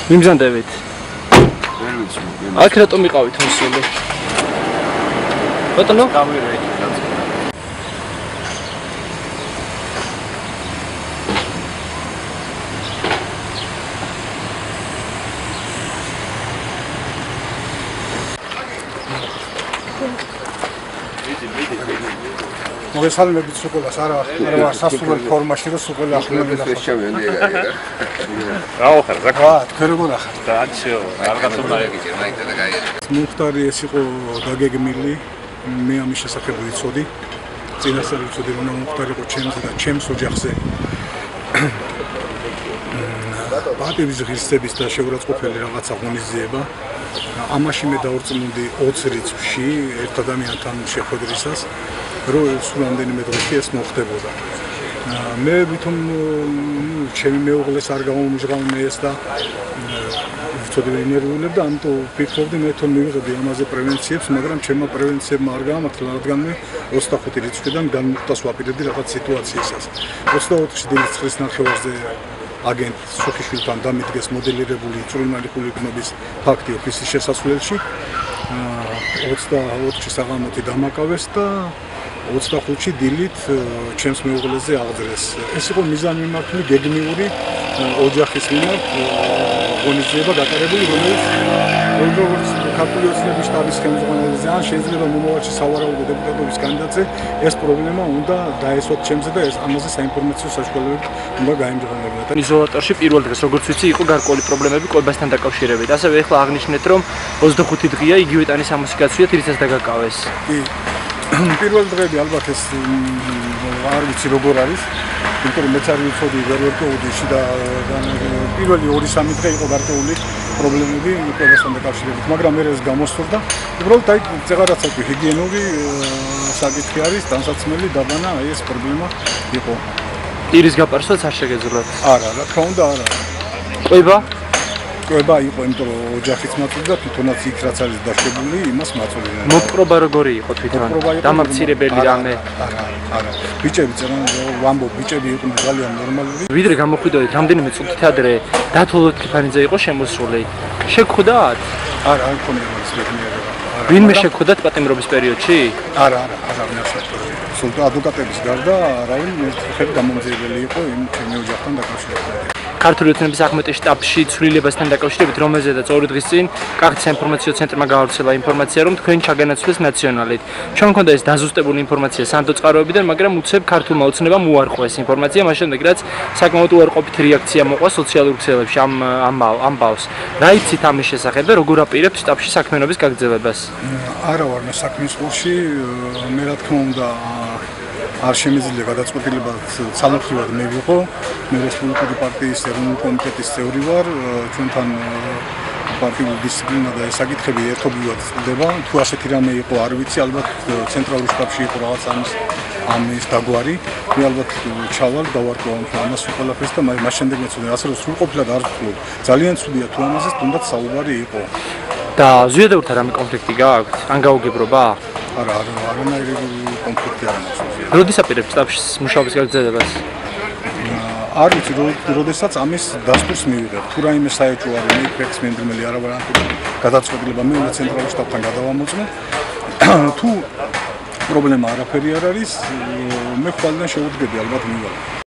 მიმზანდებით. აქ რატომ იყავით მოსული? ბატონო? მოგესალმებით სულ არა სასურველ ფორმაში და სულ ახლა შეშავენდი ეგ. რაო ხარ, ზაკვა? თქვენ როგორ ახარ? დაჩიო, რაღაც უნდა ეგიჭირ, მაინდა და გაიგე. მუხტარი ეს იყო დაგეგმილი, მე ამის შესახებ ვიცოდი. წინასწარ ვიცოდი რომ მუხტარი იყო ჩემს და ჩემს ოჯახზე. ბატების ღირსების და შეურაცხყოფელი რაღაცა ღონისძიება. ამაში მე დავრწმუნდი 20 რიცხვში ერთ ადამიანთან შეხვედრისას, რომ სულ რამდენიმე დღეში ეს მოხდებოდა. მე ვითომ ჩემი მეუღლეს არ გამომჟღავნე ეს და ვიცოდი ნერვიულებდა, ამიტომ ვფიქრობდი მე თვითონ მივიღებდი ამაზე პრევენციებს, მაგრამ ჩემმა პრევენციებმა არ გაამართლა, რადგან მე 25 რიცხვიდან განმუხტას ვაპირებდი რაღაც სიტუაციისას. 24-ში დილის 9 ნახევარზე აგენტ სოფიშვილთან დამიდგეს მოდელირებული წვრილმანიხული გნობის ფაქტი ოფისის შესასვლელში. 24-ში საღამოთი დამაკავეს და 25-ში დილით ჩემს მეუღლეზე აღძრეს. ეს იყო მიზანმიმართული გეგმიური ოჯახის მიმართ ღონისძიება გატარებული, რომელიც ქართული ოცნების შტაბის ხელმძღვანელზე ან შეიძლება მომავალში სავარაუდო დეპუტატობის კანდიდატზე ეს პრობლემა უნდა დაესვათ ჩემზე და ეს ამაზე საინფორმაციო საშუალებები უნდა გაემჯღავნებინა. იზოლატორში პირველ დღეს როგორც ვიცი იყო გარკვეული პრობლემები კვებასთან დაკავშირებით. ასევე ეხლა აღნიშნეთ რომ 25 დღეა იგივე ტანის ამოსი გაცვლიათ, რითაც დაგაკავეს. კი. პირველ დღეები ალბათ ეს არ ვიცი როგორ არის, იმიტომ რომ მეც არ ვიცოდი ვერ ვერტყუდი და პირველი 2-3 დღე იყო გარკვეული პრობლემები კვებასთან დაკავშირებით, მაგრამ მე ეს გამოსწორდა. უბრალოდ აი წეღარაცა კი ჰიგიენური საკითხი არის, დასაცმელი დაბანა, აი ეს პრობლემა იყო. ტირის გაპარსვაც არ შეგეძლოთ. არა, რა თქმა უნდა არა. ყვება? ყვება იყო, იმიტომ რომ ოჯახიც მაწვდი და თვითონაც იქ რაც არის დაშვებული, იმას მაწვდი. მოპყრობა როგორი იყო თვითონ? დამამცირებელი რამე? არა. ბიჭები წერან, ვამბობ, ბიჭები იყვნენ ძალიან ნორმალური. ვიდრე გამოხვიდოდით რამდენიმე წუთით ადრე დათოლოთ ქიფანიძე იყო შემოსული. შეგხვდათ? არა, არ მქონია ის რეგნერება. ვინმე შეგხვდათ პატიმრობის პერიოდში? არა, სულ ადვოკატების გარდა არავინ ერთ გამომძიებელი იყო იმ ჩემი ოჯახთან დაკავშირებით. ქართული ოცნების ახმეტის შტაბში ცვლილებასთან დაკავშირებით, რომელზედაც 2 დღის წინ კახეთის საინფორმაციო ცენტრმა გაავრცელა ინფორმაცია, რომ თქვენ ჩაგანაცვლეს ნაციონალით. ჩვენ მქონდა ეს დაზუსტებული ინფორმაცია სანდო წყაროებიდან, მაგრამ უცებ ქართულმა ოცნებამ უარყვეს ინფორმაცია, მას შემდეგ რაც საკმაოდ უარყოფით რეაქცია მოყვა სოციალურ ქსელებში ამ ბავს. რა იცით ამის შესახებ და როგორ აპირებთ შტაბში საქმიანობის გაგრძელებას? არა ვარ მე საქმის ყურში, მე რა თქმა უნდა არ შემიძლია გადაწყვეტილება ძალმხრივად მე ვიყო. მე რესპუბლიკური პარტიის ეროვნული კომიტეტის წევრი ვარ. ჩვენთან პარტიული დისციპლინა და ეს საკითხები ერთობლივად წყდება. თუ ასეთი რამე იყო, არ ვიცი, ალბათ ცენტრალურ შტაბში იყო რაღაც ამის დაგვარი. მე ალბათ ჩავალ, დავარკვევ ამას ყველაფერს და მას შემდეგ მეცოდე, ასე რომ სრულყოფილად არ ვთქვი. ძალიან ცუდია თუ ამაზე თუნდაც საუბარი იყო. და ზვიადეურთან რამე კონფლიქტი გააქვთ? ან გაუგებრობა? არა, არანაირი კონფლიქტი არ მაქვს. როდის აპირებთ შტაბში მუშაობის გაგრძელებას? არ ვიცი, როდესაც ამის დასტურს მივიღებ. თუ რაიმე საეჭვო არის, მე ფექს მენდრმელი არა ვარ ამ გადაწყვეტილება მე უნდა ცენტრალურ შტაბთან გადავამოწმო. თუ პრობლემა არაფერი არ არის, მე ხვალიდან შევუდგები ალბათ მივალ.